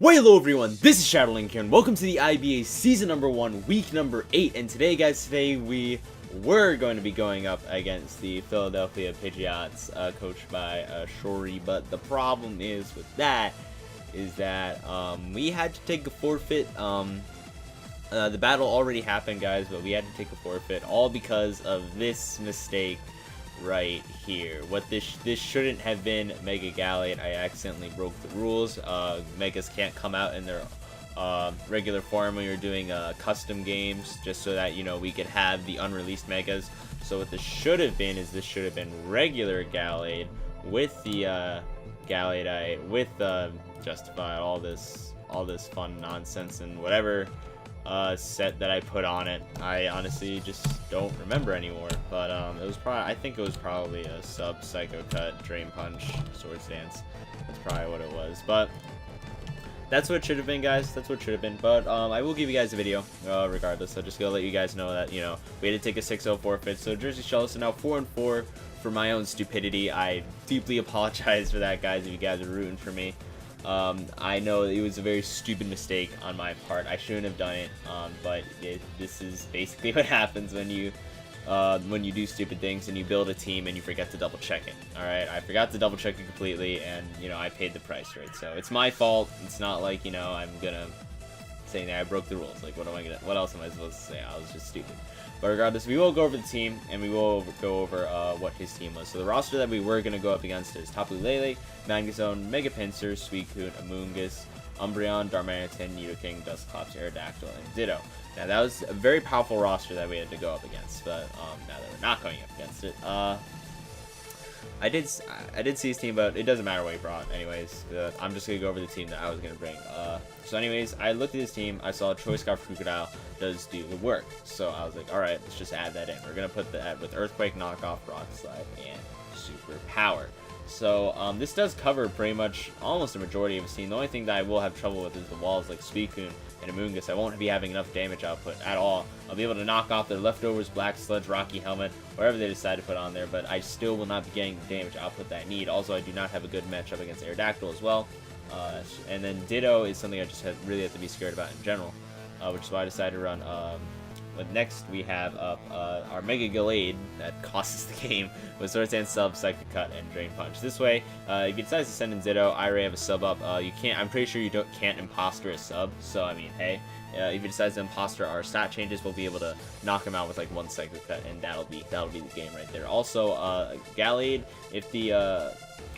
Well, hello everyone, this is Shadowlink here, and welcome to the IBA Season number 1, Week number 8, and today we were going to be going up against the Philadelphia Pidgeots, coached by Shori, but the problem is with that, we had to take a forfeit. The battle already happened, guys, but we had to take a forfeit, all because of this mistake right here. What this shouldn't have been Mega Gallade. I accidentally broke the rules. Megas can't come out in their regular form when you're doing custom games, just so that, you know, we could have the unreleased Megas. So what this should have been is this should have been regular Gallade with the Gallade with Justify, all this fun nonsense and whatever set that I put on it. I honestly just don't remember anymore, but it was I think it was probably a sub Psycho Cut, Drain Punch, Swords Dance. That's probably what it was, but that's what it should have been, guys. That's what it should have been, but I will give you guys a video regardless. So just gonna let you guys know that, you know, we had to take a 6-0 forfeit. So Jersey Shellos are now 4-4 for my own stupidity. I deeply apologize for that, guys, if you guys are rooting for me. I know it was a very stupid mistake on my part. I shouldn't have done it, but this is basically what happens when you do stupid things and you build a team and you forget to double check it. Alright, I forgot to double check it completely, and, you know, I paid the price for it. So it's my fault. It's not like, you know, I'm gonna say that I broke the rules. Like, what else am I supposed to say? I was just stupid. But regardless, we will go over the team, and we will go over what his team was. So the roster that we were going to go up against is Tapu Lele, Magnezone, Mega Pinsir, Suicune, Amoonguss, Umbreon, Darmanitan, Nidoking, Dusclops, Aerodactyl, and Ditto. Now that was a very powerful roster that we had to go up against, but now that we're not going up against it, I did see his team, but it doesn't matter what he brought. Anyways, I'm just gonna go over the team that I was gonna bring. So anyways, I looked at his team. I saw Choice Scarf Crocodile does do the work. So I was like, all right, let's just add that in. We're gonna put that with Earthquake, Knockoff, Rock Slide, and Super Power. So this does cover pretty much almost a majority of his team. The only thing that I will have trouble with is the walls like Suicune and Amoonguss. I won't be having enough damage output at all. I'll be able to knock off their leftovers, Black Sludge, Rocky Helmet, whatever they decide to put on there, but I still will not be getting the damage output that I need. Also, I do not have a good matchup against Aerodactyl as well. And then Ditto is something I just really have to be scared about in general, which is why I decided to run. But next we have up our Mega Gallade that costs us the game with Swords Dance, Sub, Psychic Cut, and Drain Punch. This way, if you decide to send in Ditto, I already have a sub up. You can't. I'm pretty sure you can't imposter a sub. So I mean, hey, if you decide to imposter our stat changes, we'll be able to knock him out with like one Psychic Cut, and that'll be the game right there. Also, Gallade, if the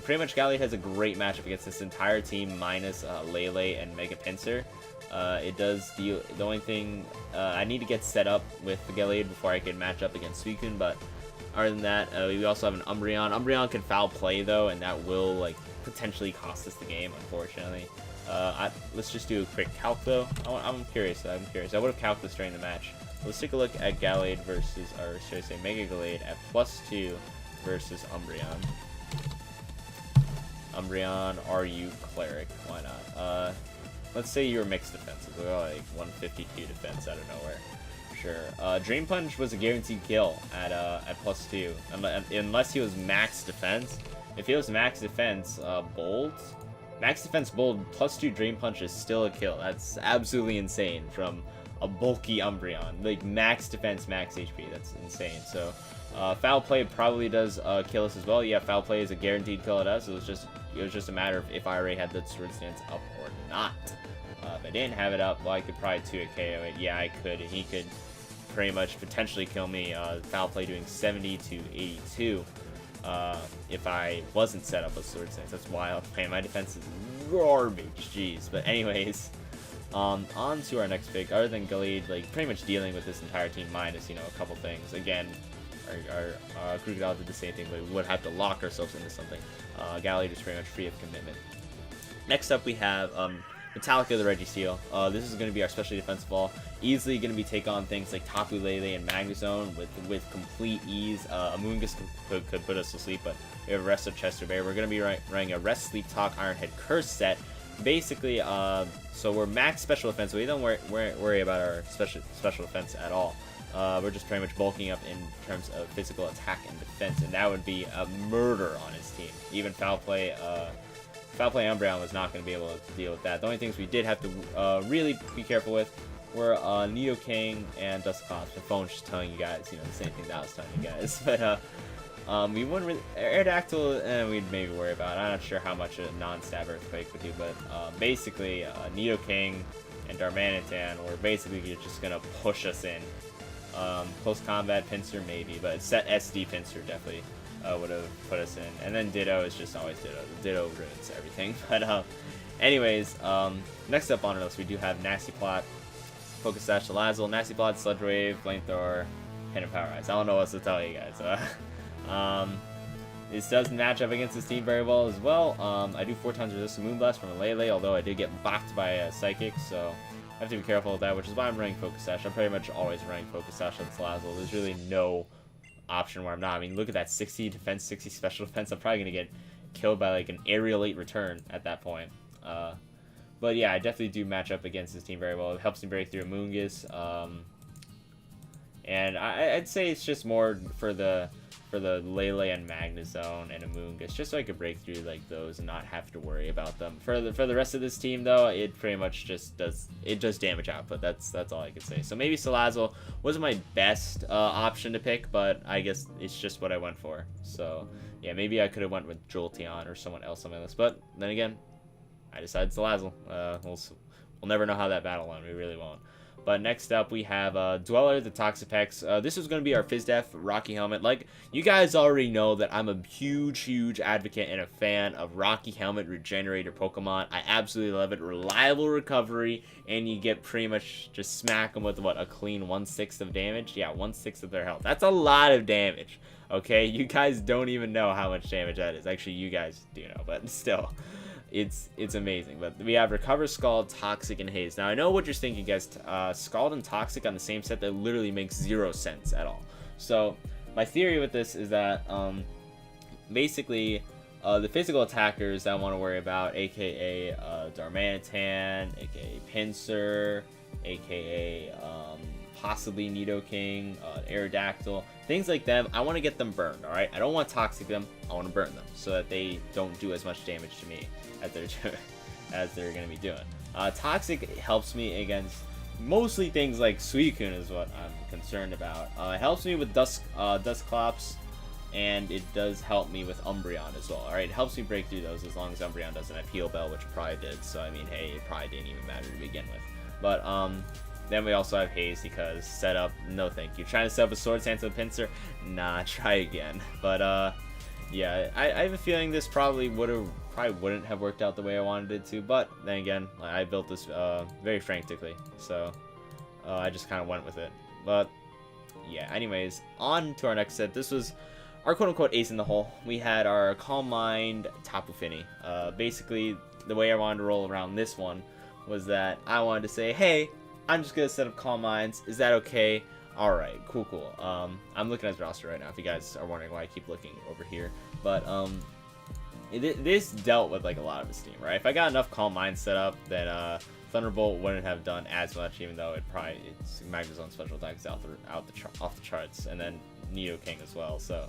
pretty much Gallade has a great matchup against this entire team minus Lele and Mega Pinsir. It does deal. The only thing I need to get set up with the Gallade before I can match up against Suicune, but other than that, we also have an Umbreon. Umbreon can foul play though, and that will like potentially cost us the game, unfortunately. Let's just do a quick calc though. I'm curious. I would have calced this during the match. Let's take a look at Gallade versus, or should I say Mega Gallade at +2 versus Umbreon. Umbreon, are you Cleric? Why not? Let's say you're mixed defenses. We're like 152 defense out of nowhere. Sure. Drain Punch was a guaranteed kill at +2, unless he was max defense. If he was max defense, bold, max defense bold +2 Drain Punch is still a kill. That's absolutely insane from a bulky Umbreon. Like max defense, max HP. That's insane. So foul play probably does kill us as well. Yeah, foul play is a guaranteed kill at us. It was just a matter of if I already had the Sword Stance up or not. If I didn't have it up, well, I could probably 2 KO it. Yeah, I could. He could pretty much potentially kill me. Foul play doing 70 to 82 if I wasn't set up with Sword Stance. That's wild. Man, my defense is garbage. Jeez. But anyways, on to our next pick. Other than Gallade, like pretty much dealing with this entire team minus, you know, a couple things. Again, our Crocodile did the same thing, but we would have to lock ourselves into something. Gallade is pretty much free of commitment. Next up, we have Metallica the Registeel. This is going to be our specially defensive ball. Easily going to be take on things like Tapu Lele and Magnezone with complete ease. Amoonguss could put us to sleep, but we have Rest of Chester Bear. We're going to be running a Rest, Sleep, Talk, Iron Head Curse set. Basically, so we're max special defense, so we don't worry about our special defense at all. We're just pretty much bulking up in terms of physical attack and defense, and that would be a murder on his team. Even foul play Foul Play Umbreon was not going to be able to deal with that. The only things we did have to really be careful with were Nidoking and Dusclops. My phone's just telling you guys, you know, the same thing that I was telling you guys. But we wouldn't really... Aerodactyl, we'd maybe worry about. I'm not sure how much a non-stab Earthquake would do, but basically, Nidoking and Darmanitan were basically just going to push us in. Close Combat Pinsir, maybe, but set SD Pinsir definitely would have put us in. And then Ditto is just always Ditto. Ditto ruins everything. But anyways, next up on our list, we do have Nasty Plot, Focus Sash, Salazzle, Nasty Plot, Sludge Wave, Flamethrower, Pin and Power Rise. I don't know what to tell you guys. This does match up against this team very well as well. I do 4 times resist Moonblast from a Lele, although I did get blocked by a Psychic, so I have to be careful with that, which is why I'm running Focus Sash. I'm pretty much always running Focus Sash on Salazzle. There's really no option where I'm not. I mean, look at that 60 defense, 60 special defense. I'm probably going to get killed by like an Aerial 8 return at that point. But yeah, I definitely do match up against this team very well. It helps me break through a Moongus. And I'd say it's just more for the Lele and Magnezone and a Moongus, just so I could break through like those and not have to worry about them. For the rest of this team though, it pretty much just does damage output. That's all I could say. So maybe Salazzle wasn't my best option to pick, but I guess it's just what I went for. So yeah, maybe I could have went with Jolteon or someone else on my list, but then again, I decided Salazzle. We'll never know how that battle went. We really won't. But next up, we have Dweller, the Toxapex. This is going to be our FizzDef Rocky Helmet. Like, you guys already know that I'm a huge advocate and a fan of Rocky Helmet Regenerator Pokemon. I absolutely love it. Reliable recovery, and you get pretty much just smack them with, what, a clean 1/6 of damage? Yeah, 1/6 of their health. That's a lot of damage, okay? You guys don't even know how much damage that is. Actually, you guys do know, but still. It's amazing. But we have Recover, Scald, Toxic, and Haze. Now, I know what you're thinking, guys. Scald and Toxic on the same set, that literally makes 0 sense at all. So, my theory with this is that, basically, the physical attackers that I want to worry about, aka Darmanitan, aka Pinsir, aka possibly Nidoking, Aerodactyl, things like them, I want to get them burned, alright? I don't want to Toxic them, I want to burn them, so that they don't do as much damage to me as they're going to be doing. Toxic helps me against mostly things like Suicune is what I'm concerned about. It helps me with Dusclops, and it does help me with Umbreon as well, alright? It helps me break through those as long as Umbreon doesn't have Heal Bell, which it probably did, so I mean, hey, it probably didn't even matter to begin with. But, then we also have Haze because setup, no thank you. Trying to set up a Sword Stance with Pinsir? Nah, try again. But, yeah, I have a feeling this probably wouldn't have worked out the way I wanted it to, but then again, I built this very frantically, so I just kind of went with it. But yeah, anyways, on to our next set. This was our quote-unquote ace in the hole. We had our Calm Mind Tapu Fini. Basically, the way I wanted to roll around this one was that I wanted to say, hey, I'm just gonna set up Calm Minds. Is that okay? Alright, cool. I'm looking at his roster right now, if you guys are wondering why I keep looking over here. But, this dealt with, like, a lot of his team, right? If I got enough Calm Minds set up, then, Thunderbolt wouldn't have done as much, even though it's Magnezone's special attacks off the charts, and then Nidoking as well, so...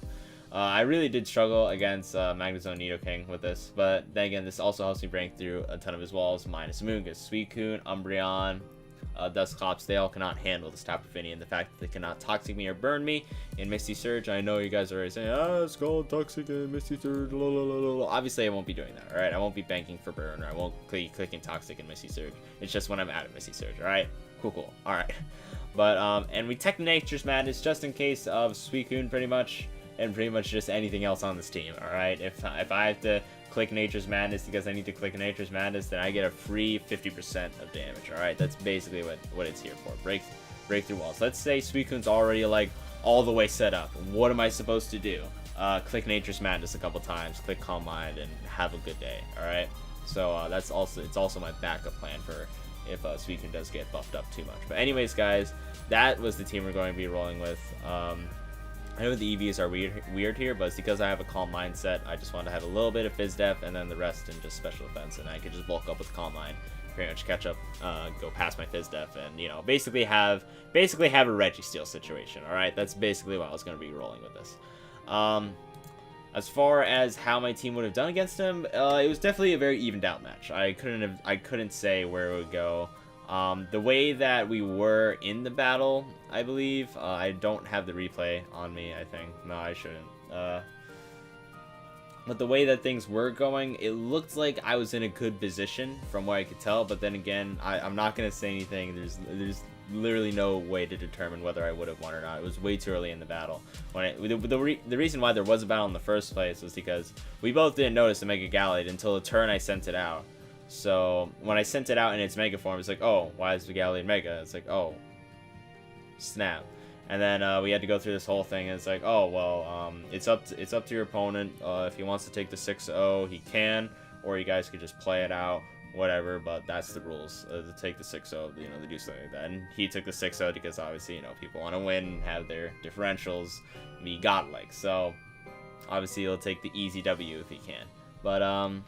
I really did struggle against Magnezone Nidoking with this, but then again, this also helps me break through a ton of his walls, minus Moongus, Suicune, Umbreon, Dusclops. They all cannot handle this Tapu Fini, and the fact that they cannot Toxic me or burn me in Misty Surge. I know you guys are already saying, it's called Toxic and Misty Surge, Obviously, I won't be doing that, alright? I won't be banking for burn, or I won't clicking Toxic and Misty Surge. It's just when I'm out of Misty Surge, alright? Cool, alright. But, and we Tech Nature's Madness just in case of Suicune, pretty much. And pretty much just anything else on this team, alright? If I have to click Nature's Madness because I need to click Nature's Madness, then I get a free 50% of damage, alright? That's basically what it's here for. Break through walls. Let's say Suicune's already, like, all the way set up. What am I supposed to do? Click Nature's Madness a couple times, click Calm Mind, and have a good day, alright? So, it's also my backup plan for if Suicune does get buffed up too much. But anyways, guys, that was the team we're going to be rolling with. I know the EVs are weird here, but it's because I have a Calm Mind set. I just want to have a little bit of Fizz-Def and then the rest in just Special Defense, and I could just bulk up with Calm Mind, pretty much catch up, go past my Fizz-Def, and, you know, basically have a Registeel situation, alright? That's basically what I was going to be rolling with this. As far as how my team would have done against him, it was definitely a very evened out match. I couldn't say where it would go. The way that we were in the battle, I believe, I don't have the replay on me, I think. No, I shouldn't. But the way that things were going, it looked like I was in a good position from what I could tell. But then again, I'm not going to say anything. There's literally no way to determine whether I would have won or not. It was way too early in the battle. The reason why there was a battle in the first place was because we both didn't notice the Mega Gallade until the turn I sent it out. So when I sent it out in its Mega form, it's like, oh, why is the Gallade Mega? It's like, oh, snap. And then we had to go through this whole thing, and it's like, oh, well, it's up to your opponent. If he wants to take the 6-0, he can, or you guys could just play it out, whatever. But that's the rules, to take the 6-0, you know, to do something like that. And he took the 6-0 because obviously, you know, people want to win, have their differentials be godlike. So obviously, he'll take the easy W if he can. But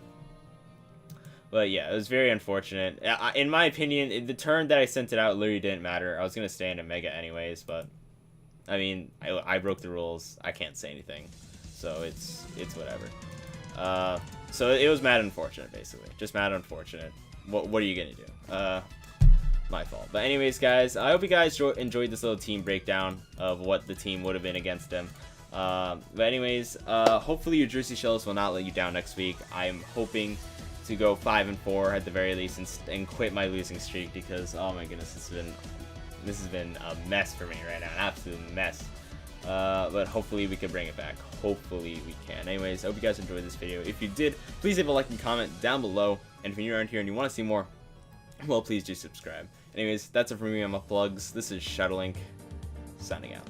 yeah, it was very unfortunate. In my opinion, the turn that I sent it out literally didn't matter. I was gonna stay in a Mega anyways, but I mean, I broke the rules. I can't say anything, so it's whatever. So it was mad unfortunate, basically. Just mad unfortunate. What are you gonna do? My fault. But anyways, guys, I hope you guys enjoyed this little team breakdown of what the team would have been against them. But anyways, hopefully your Jersey Shellos will not let you down next week. I'm hoping to go 5-4 at the very least and quit my losing streak, because oh my goodness, this has been a mess for me right now, an absolute mess. But hopefully we can bring it back. Hopefully we can. Anyways, I hope you guys enjoyed this video. If you did, please leave a like and comment down below. And if you're around here and you want to see more, well, please do subscribe. Anyways, that's it for me on my plugs. This is Shadowlink, signing out.